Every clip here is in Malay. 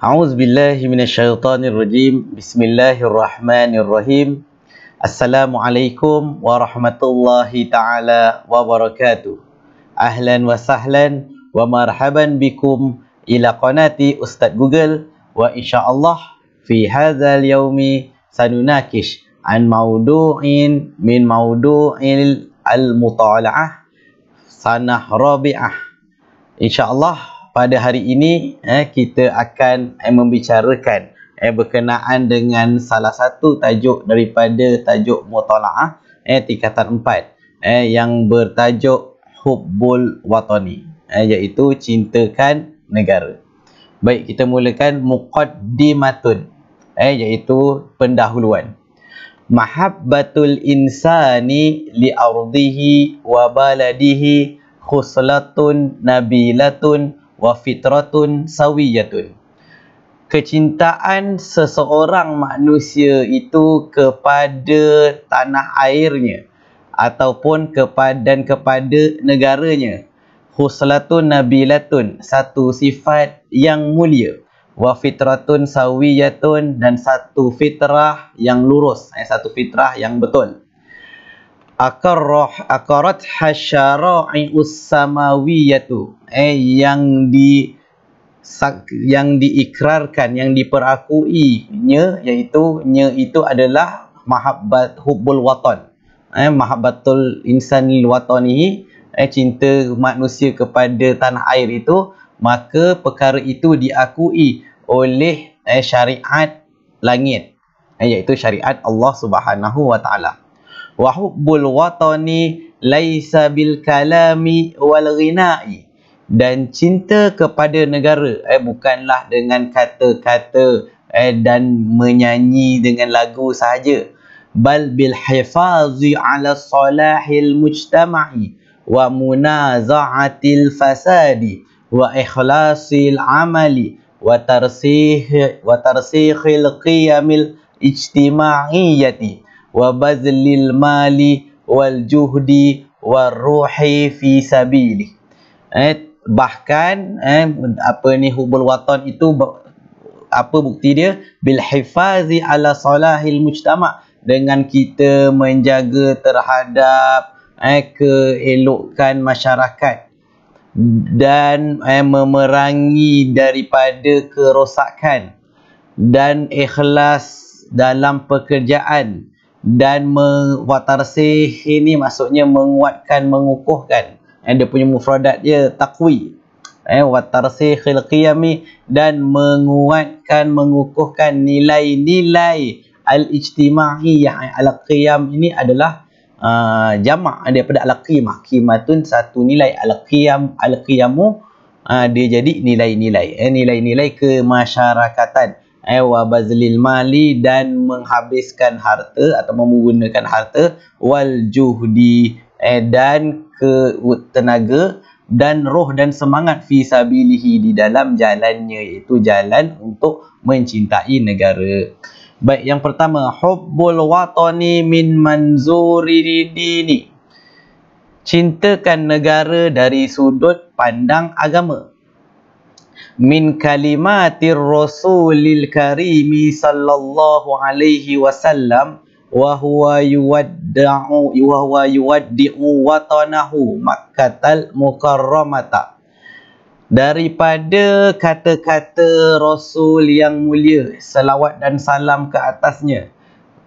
A'udzu billahi minasyaitonir rajim. Bismillahirrahmanirrahim. Assalamualaikum warahmatullahi taala wabarakatuh. Ahlan wa sahlan wa marhaban bikum ila qanati Ustaz Google, wa insyaallah fi hadzal yaumi sanunakish an maudu'in min maudu'il al-mutala'ah sanah rabi'ah. InsyaAllah pada hari ini kita akan membicarakan berkenaan dengan salah satu tajuk daripada tajuk mutala'ah tingkatan 4 yang bertajuk Hubbul Watani, iaitu cintakan negara. Baik, kita mulakan muqaddimatun, iaitu pendahuluan. Mahabbatul insani li ardihi wa baladihi khuslatun nabilatun wa fitratun sawiyatun. Kecintaan seseorang manusia itu kepada tanah airnya ataupun kepada negaranya. Khuslatun nabilatun, satu sifat yang mulia. Wa fitratun sawiyatun, dan satu fitrah yang lurus, satu fitrah yang betul. Akarat hasyara'i'us samawiyatu, yang diikrarkan, yang diperakuinya, iaitu itu adalah mahabbat hubbul watan, mahabbatul insan lil watanihi, cinta manusia kepada tanah air itu, maka perkara itu diakui oleh syariat langit, iaitu syariat Allah Subhanahu wa taala. Wa hubbul watani laisa bil kalami wal ghina'i, dan cinta kepada negara bukanlah dengan kata-kata dan menyanyi dengan lagu sahaja, bal bil hifazi ala salahil mujtama'i wa munaza'atil fasadi wa ikhlasil amali wa tarsikhil qiyamil ijtima'iyyati wa bazlil mali wal juhdi war ruhi fi sabili. Bahkan hubbul watan itu apa bukti dia? Bil hifazi ala salahil mujtama', dengan kita menjaga terhadap keelokan masyarakat dan memerangi daripada kerosakan, dan ikhlas dalam pekerjaan, dan watarsih ini maksudnya menguatkan, mengukuhkan. Dia punya mufradat dia taqwi, watarsikhil qiyami, dan menguatkan, mengukuhkan nilai-nilai al-ijtima'iyyah. Al-qiyam ini adalah jamak daripada al-qimah. Qimatun satu nilai, al-qiyamu dia jadi nilai-nilai, nilai-nilai kemasyarakatan. Wa bazlil mali, dan menghabiskan harta atau menggunakan harta, wal juhdi, dan tenaga dan roh dan semangat, fi sabilihi, di dalam jalannya, iaitu jalan untuk mencintai negara. Baik, yang pertama, hubbul watani min manzuri dini, cintakan negara dari sudut pandang agama. Min kalimatir rasulil karimi sallallahu alaihi wasallam wa huwa yuwaddi'u watanahu Makkatal Mukarramata, daripada kata-kata Rasul yang mulia, salawat dan salam ke atasnya,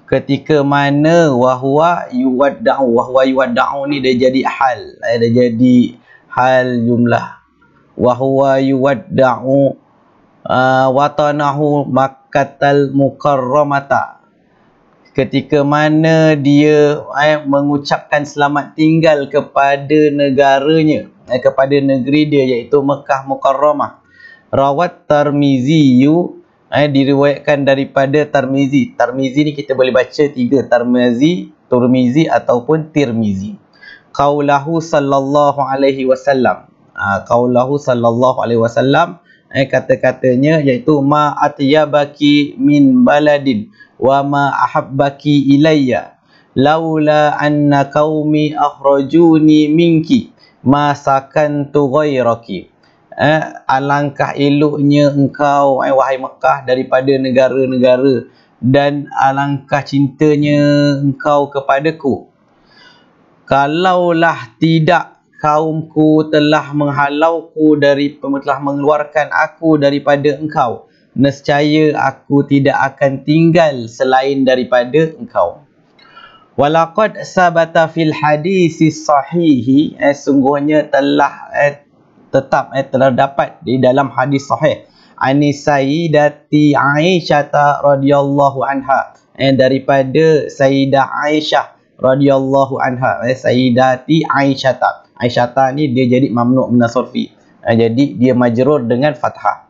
ketika mana wahwa yuwadda'u ni dia jadi hal, dia jadi hal jumlah. Wahwa yuwadda'u watanahu Makkatal Mukarramata, ketika mana dia mengucapkan selamat tinggal kepada negaranya, kepada negeri dia, iaitu Mekah Mukarramah. Rawat Tirmiziyu, diriwayatkan daripada Tirmizi. Tirmizi ni kita boleh baca tiga, Tirmizi ataupun Tirmizi. Qaulahu sallallahu alaihi wasallam, kata-katanya, iaitu ma atyabaki min baladin wa ma ahabbaki ilayya laula anna qaumi akhrajuni minki ma sakantu ghairaki. alangkah eloknya engkau wahai Mekah daripada negara-negara, dan alangkah cintanya engkau kepadaku. Kalaulah tidak kaumku telah menghalauku telah mengeluarkan aku daripada engkau, nescaya aku tidak akan tinggal selain daripada engkau. Walaqad sabata fil hadis sahihi, sungguhnya telah telah dapat di dalam hadis sahih ani Sayyidati Aisyah radhiyallahu anha, daripada Sayyidah Aisyah radhiyallahu anha. Sayyidati Aisyah, Aisyah ni dia jadi mamnu' min as-sarfi, jadi dia majrur dengan fathah.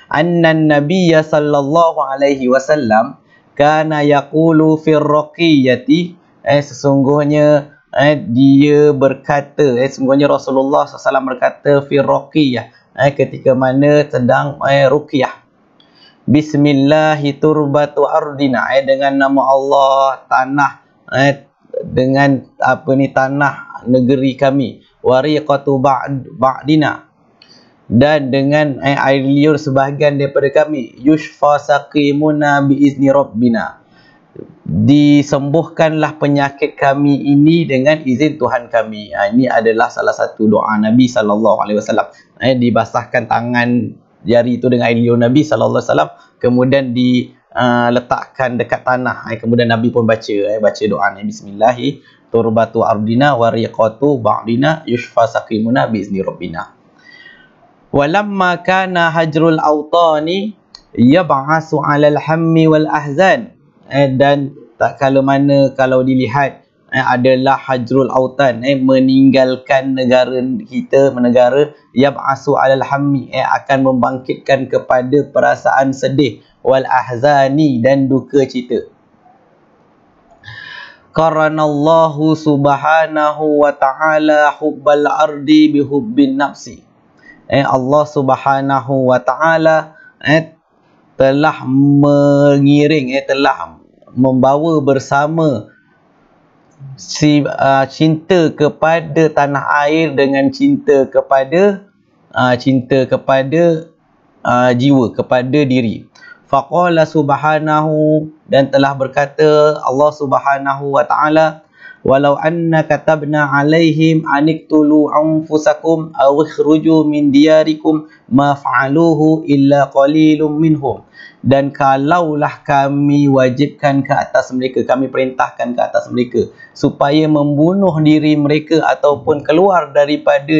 Annan nabiyya sallallahu alaihi wasallam kana yaqulu fir raqiyati, sesungguhnya dia berkata, sesungguhnya Rasulullah SAW berkata fir raqiyah, ketika mana sedang ruqyah, bismillahi turbatu ardina, dengan nama Allah tanah, dengan tanah negeri kami, wariqatu ba'dina, dan dengan air liur sebahagian daripada kami, yushfa saqimuna biizni rabbina, disembuhkanlah penyakit kami ini dengan izin Tuhan kami. Ini adalah salah satu doa Nabi SAW. Dibasahkan tangan jari itu dengan air liur Nabi SAW, kemudian diletakkan dekat tanah, kemudian Nabi pun baca doa ni, bismillahi turbatu ardina wariqatu ba'dina yushfa saqimuna biizni rabbina. Walamma kana hajrul awtani yab'asu 'alal hammi wal ahzan, dan tak kala mana kalau dilihat adalah hajrul autan, meninggalkan negara kita, yab'asu 'alal hammi, akan membangkitkan kepada perasaan sedih, wal ahzani, dan duka cita. Qaranallahu subhanahu wa ta'ala hubbal ardi bihubbin nafsi. Allah subhanahu wa ta'ala telah mengiring, telah membawa bersama cinta kepada tanah air dengan cinta kepada jiwa, kepada diri. Faqala subhanahu, dan telah berkata Allah subhanahu wa ta'ala, walau anna katabna alaihim aniktulu anfusakum aw ikhruju min diyarikum ma fa'aluhu illa qalilum minhum, dan kalaulah kami wajibkan ke atas mereka, kami perintahkan ke atas mereka supaya membunuh diri mereka ataupun keluar daripada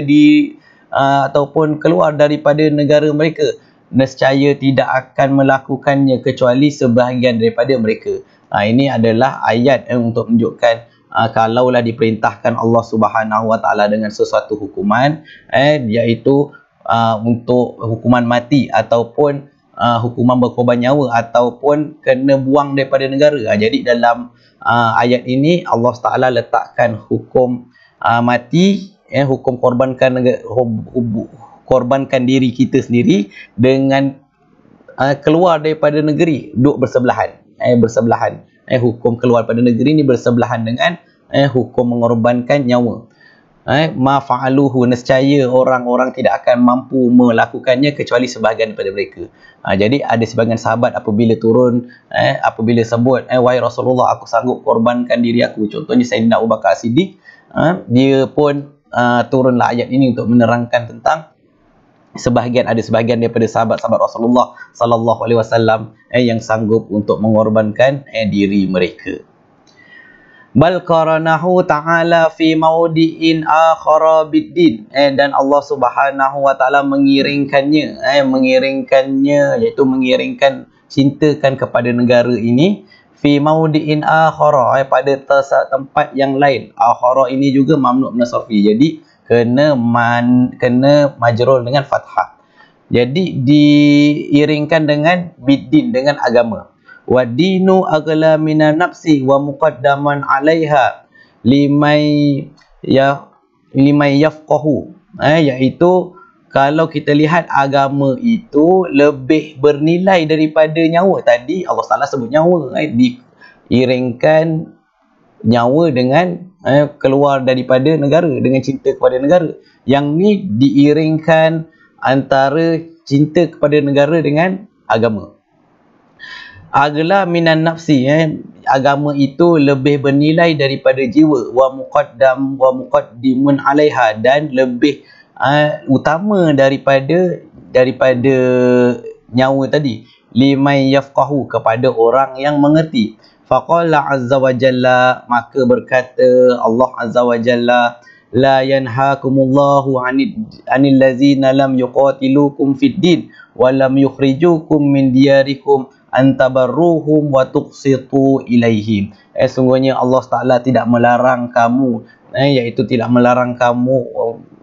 negara mereka, nescaya tidak akan melakukannya kecuali sebahagian daripada mereka. Ini adalah ayat untuk menunjukkan kalaulah diperintahkan Allah Subhanahu wa taala dengan sesuatu hukuman, iaitu untuk hukuman mati ataupun hukuman berkorban nyawa ataupun kena buang daripada negara. Jadi dalam ayat ini Allah Taala letakkan hukum mati, hukum korbankan diri kita sendiri dengan keluar daripada negeri, duduk bersebelahan. Hukum keluar pada negeri ni bersebelahan dengan hukum mengorbankan nyawa. Ma fa'aluhu, nescaya orang-orang tidak akan mampu melakukannya kecuali sebahagian daripada mereka. Jadi ada sebahagian sahabat apabila turun, apabila sebut wahai Rasulullah, aku sanggup korbankan diri aku, contohnya Sayyidina Abu Bakar Siddiq, dia pun turunlah ayat ini untuk menerangkan tentang ada sebahagian daripada sahabat-sahabat Rasulullah sallallahu alaihi wasallam yang sanggup untuk mengorbankan diri mereka. Bal qaranahu ta'ala fi maudi'in akhara biddin, dan Allah Subhanahu wa taala mengiringkannya, iaitu mengiringkan cintakan kepada negara ini fi maudi'in akhara, pada tempat yang lain. Akhara ini juga mamnu' min as-sarfi, jadi kena majrur dengan fathah. Jadi diiringkan dengan biddin, dengan agama. Wa dinu aghla minan nafsi wa muqaddaman 'alaiha limay yafqahu, iaitu kalau kita lihat agama itu lebih bernilai daripada nyawa. Tadi Allah Taala sebut nyawa, diiringkan nyawa dengan keluar daripada negara, dengan cinta kepada negara. Yang ni diiringkan antara cinta kepada negara dengan agama. Agla minan nafsi, agama itu lebih bernilai daripada jiwa, wa muqaddimun 'alaiha, dan lebih utama daripada nyawa tadi. Liman yafqahu, kepada orang yang mengerti. Faqala azza wa jalla, maka berkata Allah azza wa jalla, la yanhaakumullahu 'anil ladzina lam yuqatilukum fid din wa lam yukhrijukum min diyarikum antabarruhum wa tuqsitu ilaihim. Sungguhnya Allah Taala tidak melarang kamu, iaitu tidak melarang kamu,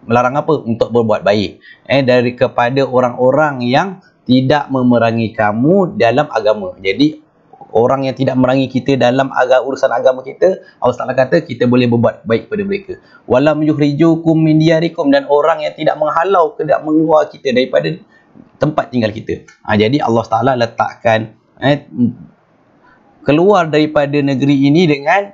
melarang apa? Untuk berbuat baik dari kepada orang-orang yang tidak memerangi kamu dalam agama. Jadi orang yang tidak memerangi kita dalam urusan agama kita, Allah Taala kata kita boleh berbuat baik kepada mereka. Walam yukhrijukum min diyarikum, dan orang yang tidak menghalau, tidak mengeluar kita daripada tempat tinggal kita. Jadi Allah Taala letakkan keluar daripada negeri ini dengan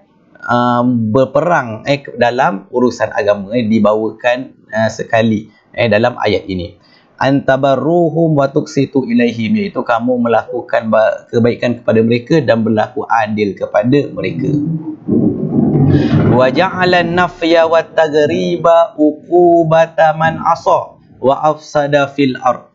berperang dalam urusan agama, dibawakan sekali dalam ayat ini. Antabarruhum wa tuqsitu ilaihim, iaitu kamu melakukan kebaikan kepada mereka dan berlaku adil kepada mereka. Wa ja'ala an-nafya wat taghriba uqubata man asa wa afsada fil ard.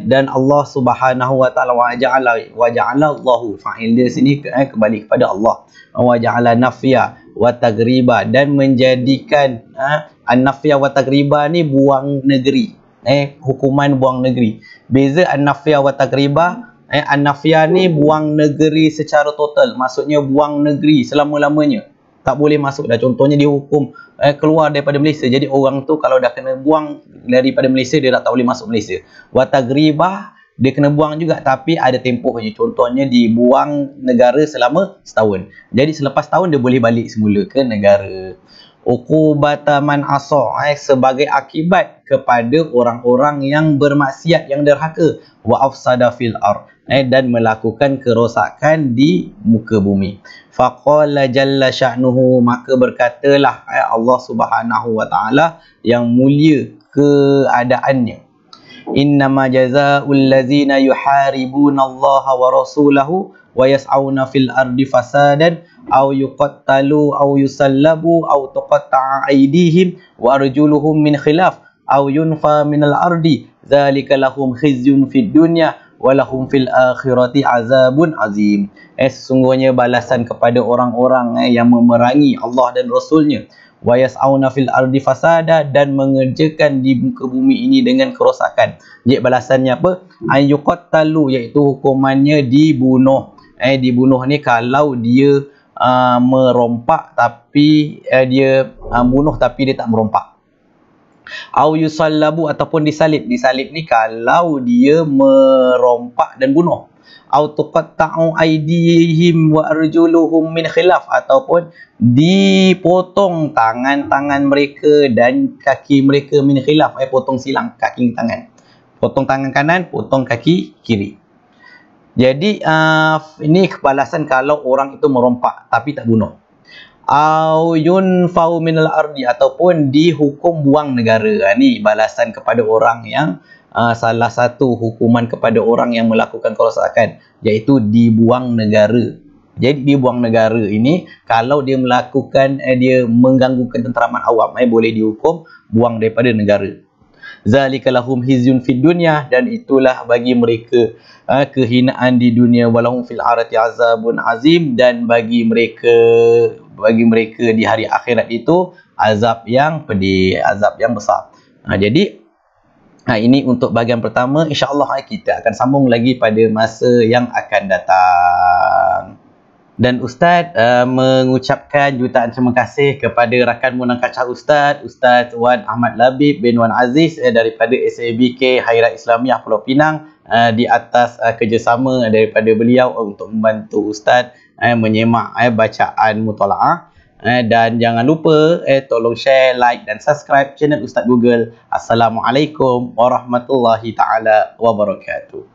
Dan Allah Subhanahu wa taala wa ja'ala Allahu, fa'il dia sini kembali kepada Allah. Wa ja'ala nafya wa taghriba, dan menjadikan an-nafya wa taghriba ni buang negeri, hukuman buang negeri. Beza an-nafya wa taghriba, an-nafya ni buang negeri secara total, maksudnya buang negeri selama-lamanya, tak boleh masuk dah. Contohnya dia hukum keluar daripada Malaysia, jadi orang tu kalau dah kena buang daripada Malaysia, dia tak boleh masuk Malaysia. Wa tagribah, dia kena buang juga, tapi ada tempohnya. Contohnya dibuang negara selama setahun, jadi selepas tahun dia boleh balik semula ke negara. Uqubata man asa, sebagai akibat kepada orang-orang yang bermaksiat, yang derhaka. Wa afsada fil ard, dan melakukan kerosakan di muka bumi. Faqala jalla sya'nuhu, maka berkatalah Allah Subhanahu wa taala yang mulia keadaannya, innama jazaa'ul ladzina yuharibuna Allah wa rasulahu wa yas'auna fil ardi fasadan aw yuqattalu aw yusallabu aw tuqatta'a aydihim wa arjuluhum min khilaf aw yunfa minal ardi dzalika lahum khizyun fid dunya walahum fil akhirati azabun azim. Sesungguhnya balasan kepada orang-orang yang memerangi Allah dan Rasulnya, wa yas'auna fil ardi fasada, dan mengerjakan di muka bumi ini dengan kerosakan. Jadi balasannya apa? Ayyuqattalu, iaitu hukumannya dibunuh. Dibunuh ni kalau dia merompak, tapi dia bunuh tapi dia tak merompak. Au yusallabu, ataupun disalib. Disalib ni kalau dia merompak dan bunuh. Au tuqatta'u aydihim wa arjuluhum min khilaf, ataupun dipotong tangan-tangan mereka dan kaki mereka min khilaf, potong silang kaki tangan. Potong tangan kanan, potong kaki kiri. Jadi ini balasan kalau orang itu merompak tapi tak bunuh. Au yunfau minal ardi, ataupun dihukum buang negara. Ni balasan kepada orang yang salah satu hukuman kepada orang yang melakukan kerosakan, iaitu dibuang negara. Jadi dibuang negara ini kalau dia melakukan dia mengganggu ketenteraman awam, boleh dihukum buang daripada negara. Zalika lahum hizyun fid dunya, dan itulah bagi mereka kehinaan di dunia, walahum fil akhirati azabun azim, dan bagi mereka di hari akhirat itu azab yang pedih, azab yang besar. Jadi ini untuk bahagian pertama. InsyaAllah kita akan sambung lagi pada masa yang akan datang. Dan Ustaz mengucapkan jutaan terima kasih kepada rakan Munang Kacah Ustaz Wan Ahmad Labib bin Wan Aziz daripada SABK Khairat Islamiah Pulau Pinang, di atas kerjasama daripada beliau untuk membantu Ustaz menyemak bacaan mutalaah. Dan jangan lupa tolong share, like dan subscribe channel Ustaz Google. Assalamualaikum warahmatullahi taala wabarakatuh.